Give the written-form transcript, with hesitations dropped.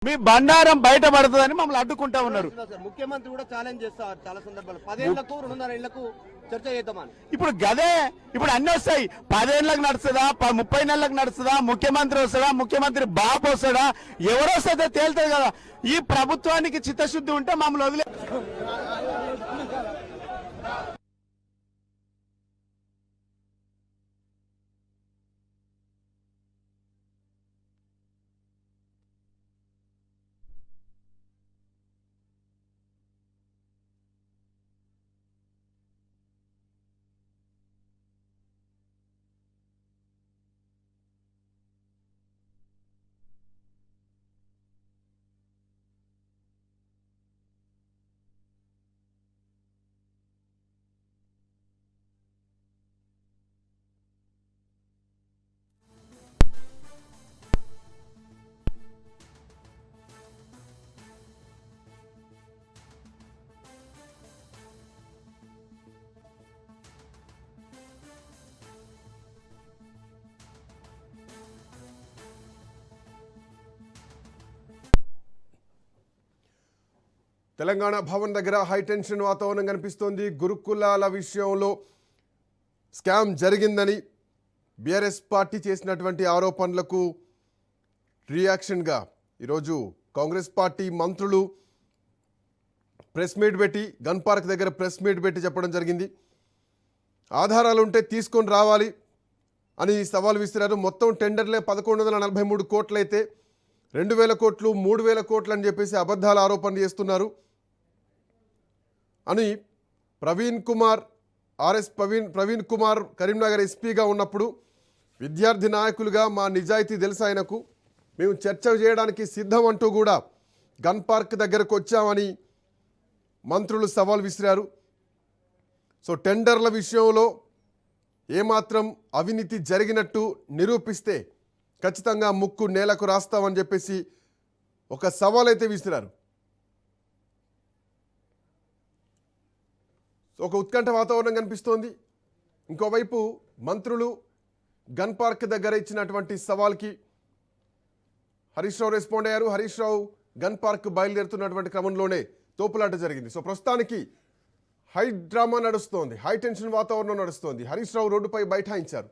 మీ బండారం బయటపడుతుందని మమ్మల్ని అడ్డుకుంటా ఉన్నారు. ముఖ్యమంత్రి కూడా ఛాలెంజ్ చేస్తారు చాలా సందర్భాలు. 10 ఏళ్లకు 2.5 ఏళ్లకు చర్చ చేద్దామని. ఇప్పుడు గదే ఇప్పుడు అన్ని వస్తాయి. 10 ఏళ్ళకి నడుస్తుందా, 30 నెలలకు నడుస్తుందా, ముఖ్యమంత్రి వస్తాడా, ముఖ్యమంత్రి బాబు వస్తాడా, ఎవరు వస్తుందో తేలుతుంది కదా. ఈ ప్రభుత్వానికి చిత్తశుద్ధి ఉంటే మమ్మల్ని వదిలే. తెలంగాణ భవన్ దగ్గర హైటెన్షన్ వాతావరణం కనిపిస్తోంది. గురుకులాల విషయంలో స్కామ్ జరిగిందని బీఆర్ఎస్ పార్టీ చేసినటువంటి ఆరోపణలకు రియాక్షన్గా ఈరోజు కాంగ్రెస్ పార్టీ మంత్రులు ప్రెస్ మీట్ పెట్టి గన్ పార్క్ దగ్గర ప్రెస్ మీట్ పెట్టి చెప్పడం జరిగింది. ఆధారాలు ఉంటే తీసుకొని రావాలి అని సవాల్ విసిరారు. మొత్తం టెండర్లే 1143 కోట్లు అయితే 2000 కోట్లు 3000 కోట్లు అని చెప్పేసి అబద్ధాల ఆరోపణలు చేస్తున్నారు అని ప్రవీణ్ కుమార్ కరీంనగర్ ఎస్పీగా ఉన్నప్పుడు విద్యార్థి నాయకులుగా మా నిజాయితీ తెలుసు ఆయనకు, మేము చర్చ చేయడానికి సిద్ధం అంటూ కూడా గన్ పార్క్ దగ్గరకు వచ్చామని మంత్రులు సవాల్ విసిరారు. సో టెండర్ల విషయంలో ఏమాత్రం అవినీతి జరిగినట్టు నిరూపిస్తే ఖచ్చితంగా ముక్కు నేలకు రాస్తామని చెప్పేసి ఒక సవాల్ అయితే విసిరారు. ఒక ఉత్కంఠ వాతావరణం కనిపిస్తోంది. ఇంకోవైపు మంత్రులు గన్ పార్క్ దగ్గర ఇచ్చినటువంటి సవాల్కి హరీష్ రావు రెస్పాండ్ అయ్యారు. హరీష్ రావు గన్ పార్క్ బయలుదేరుతున్నటువంటి క్రమంలోనే తోపులాట జరిగింది. సో ప్రస్తుతానికి హై డ్రామా నడుస్తోంది, హై టెన్షన్ వాతావరణం నడుస్తోంది. హరీష్ రావు రోడ్డుపై బైఠాయించారు.